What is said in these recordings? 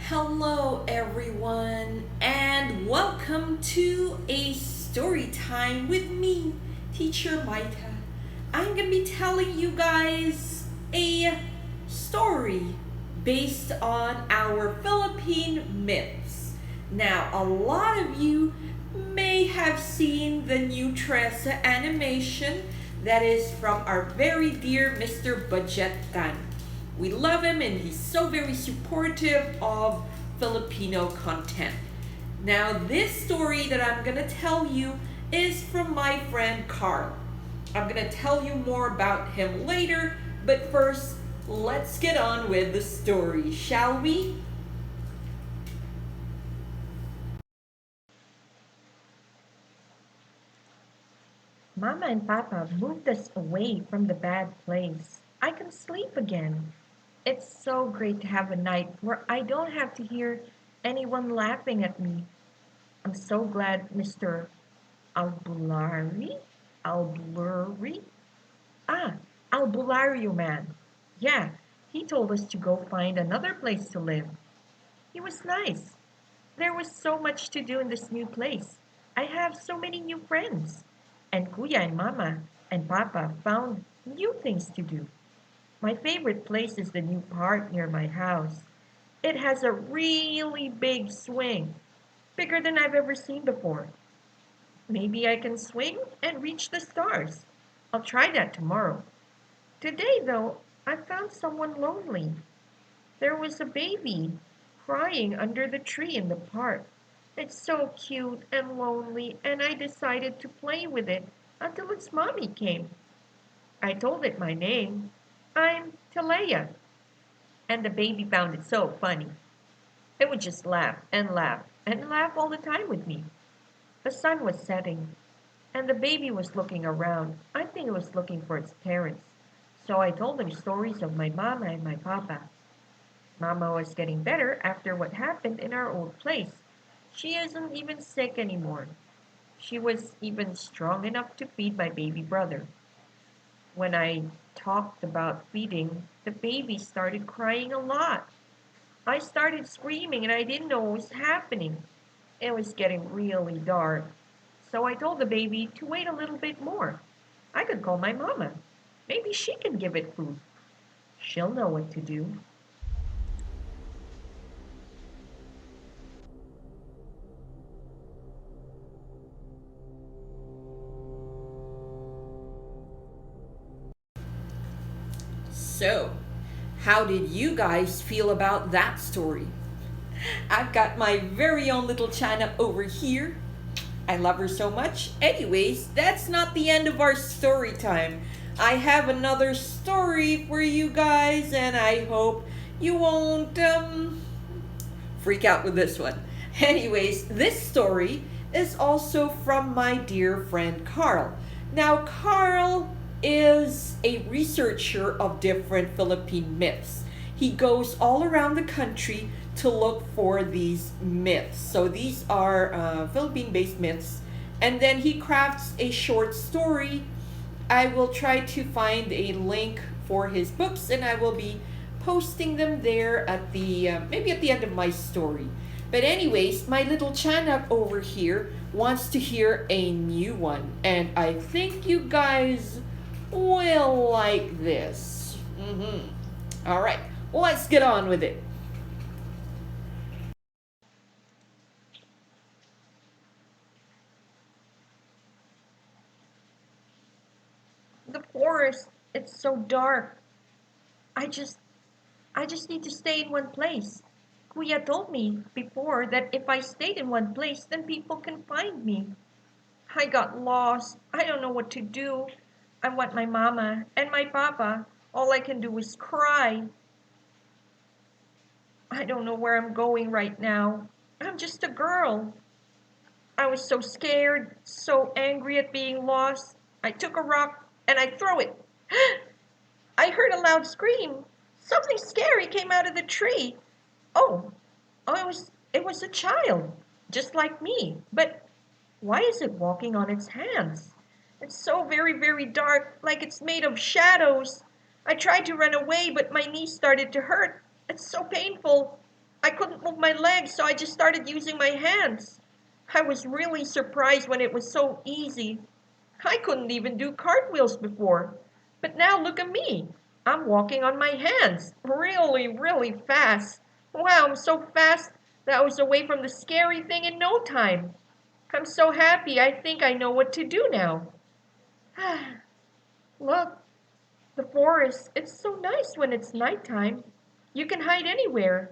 Hello, everyone, and welcome to a story time with me, Teacher Maita. I'm gonna be telling you guys a story based on our Philippine myths. Now, a lot of you may have seen the new Tresa animation that is from our very dear Mr. Budgetan. We love him and he's so very supportive of Filipino content. Now, this story that I'm going to tell you is from my friend Carl. I'm going to tell you more about him later, but first, let's get on with the story, shall we? Mama and Papa moved us away from the bad place. I can sleep again. It's so great to have a night where I don't have to hear anyone laughing at me. I'm so glad Mr. Albulari? Albulari? Ah, Albulario man. Yeah, he told us to go find another place to live. He was nice. There was so much to do in this new place. I have so many new friends. And Kuya and Mama and Papa found new things to do. My favorite place is the new park near my house. It has a really big swing, bigger than I've ever seen before. Maybe I can swing and reach the stars. I'll try that tomorrow. Today, though, I found someone lonely. There was a baby crying under the tree in the park. It's so cute and lonely, and I decided to play with it until its mommy came. I told it my name. I'm Talea. And the baby found it so funny. It would just laugh and laugh and laugh all the time with me. The sun was setting, and the baby was looking around. I think it was looking for its parents. So I told him stories of my mama and my papa. Mama was getting better after what happened in our old place. She isn't even sick anymore. She was even strong enough to feed my baby brother. When I talked about feeding, the baby started crying a lot. I started screaming and I didn't know what was happening. It was getting really dark. So I told the baby to wait a little bit more. I could call my mama. Maybe she can give it food. She'll know what to do. So, how did you guys feel about that story? I've got my very own little China over here. I love her so much. Anyways, that's not the end of our story time. I have another story for you guys, and I hope you won't freak out with this one. Anyways, this story is also from my dear friend Carl. Now, Carl is a researcher of different Philippine myths. He goes all around the country to look for these myths. So these are Philippine based myths. And then he crafts a short story. I will try to find a link for his books and I will be posting them there at the maybe at the end of my story. But anyways, my little Chanap over here wants to hear a new one, and I think you guys will like this. All right, let's get on with it. The forest, it's so dark. I just I just need to stay in one place. Kuya told me before that if I stayed in one place, then people can find me. I got lost. I don't know what to do. I want my mama and my papa. All I can do is cry. I don't know where I'm going right now. I'm just a girl. I was so scared, so angry at being lost. I took a rock and I threw it. I heard a loud scream. Something scary came out of the tree. Oh, it was a child, just like me. But why is it walking on its hands? It's so very, very dark, like it's made of shadows. I tried to run away, but my knee started to hurt. It's so painful. I couldn't move my legs, so I just started using my hands. I was really surprised when it was so easy. I couldn't even do cartwheels before. But now look at me. I'm walking on my hands really, really fast. Wow, I'm so fast that I was away from the scary thing in no time. I'm so happy. I think I know what to do now. Look, the forest. It's so nice when it's nighttime. You can hide anywhere.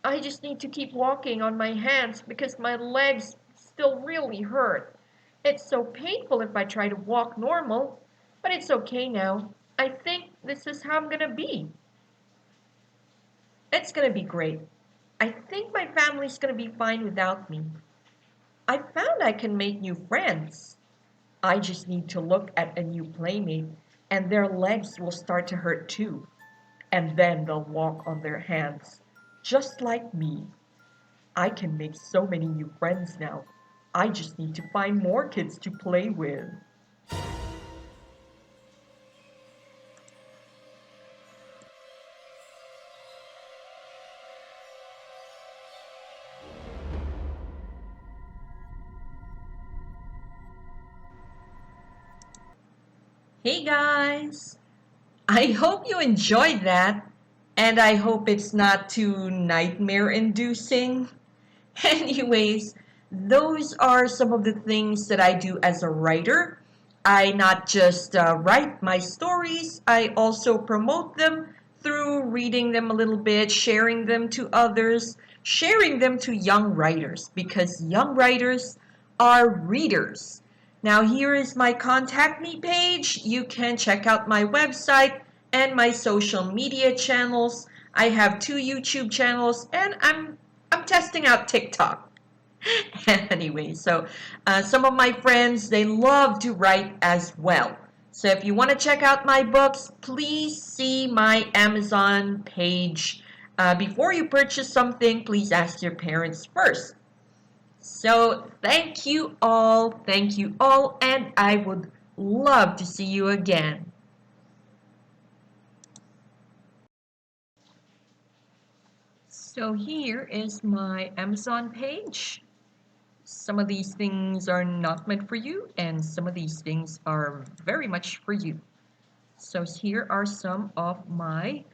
I just need to keep walking on my hands because my legs still really hurt. It's so painful if I try to walk normal, but it's okay now. I think this is how I'm gonna be. It's gonna be great. I think my family's gonna be fine without me. I found I can make new friends. I just need to look at a new playmate and their legs will start to hurt too. And then they'll walk on their hands, just like me. I can make so many new friends now. I just need to find more kids to play with. Hey guys! I hope you enjoyed that, and I hope it's not too nightmare inducing. Anyways, those are some of the things that I do as a writer. I not just write my stories, I also promote them through reading them a little bit, sharing them to others, sharing them to young writers, because young writers are readers. Now, here is my contact me page. You can check out my website and my social media channels. I have two YouTube channels, and I'm testing out TikTok. Anyway, so some of my friends, they love to write as well. So if you want to check out my books, please see my Amazon page. Before you purchase something, please ask your parents first. So thank you all, and I would love to see you again. So here is my Amazon page. Some of these things are not meant for you, and some of these things are very much for you. So here are some of my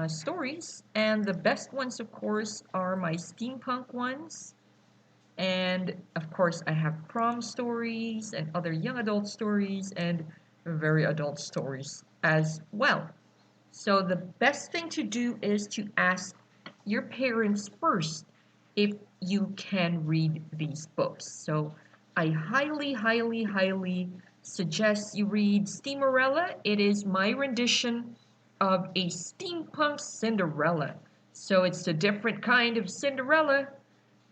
stories, and the best ones, of course, are my steampunk ones. And of course, I have prom stories and other young adult stories and very adult stories as well. So the best thing to do is to ask your parents first if you can read these books. So I highly, highly, highly suggest you read Steamerella. It is my rendition of a steampunk Cinderella. So it's a different kind of Cinderella,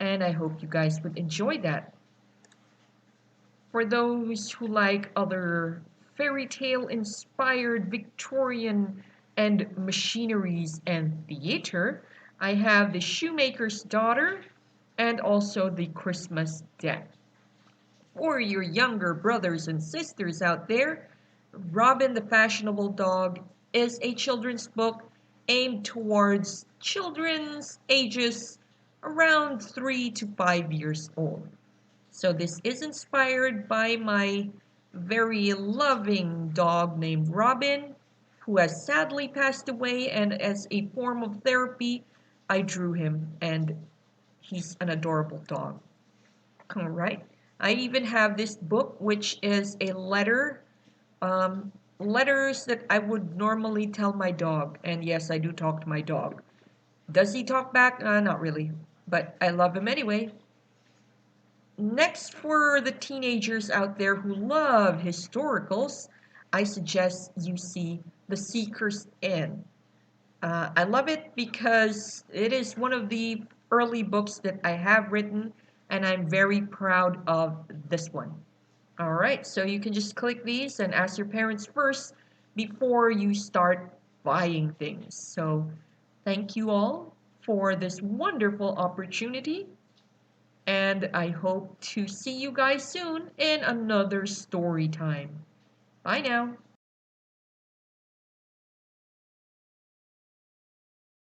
and I hope you guys would enjoy that. For those who like other fairy tale inspired Victorian and machineries and theater, I have The Shoemaker's Daughter and also The Christmas Death. For your younger brothers and sisters out there, Robin the Fashionable Dog is a children's book aimed towards children's ages around 3 to 5 years old. So this is inspired by my very loving dog named Robin, who has sadly passed away, and as a form of therapy, I drew him, and he's an adorable dog. All right. I even have this book, which is a letters that I would normally tell my dog. And yes, I do talk to my dog. Does he talk back? Not really, but I love him anyway. Next, for the teenagers out there who love historicals, I suggest you see The Seeker's End. I love it because it is one of the early books that I have written, and I'm very proud of this one. All right, so you can just click these and ask your parents first before you start buying things. So thank you all for this wonderful opportunity, and I hope to see you guys soon in another story time. Bye now.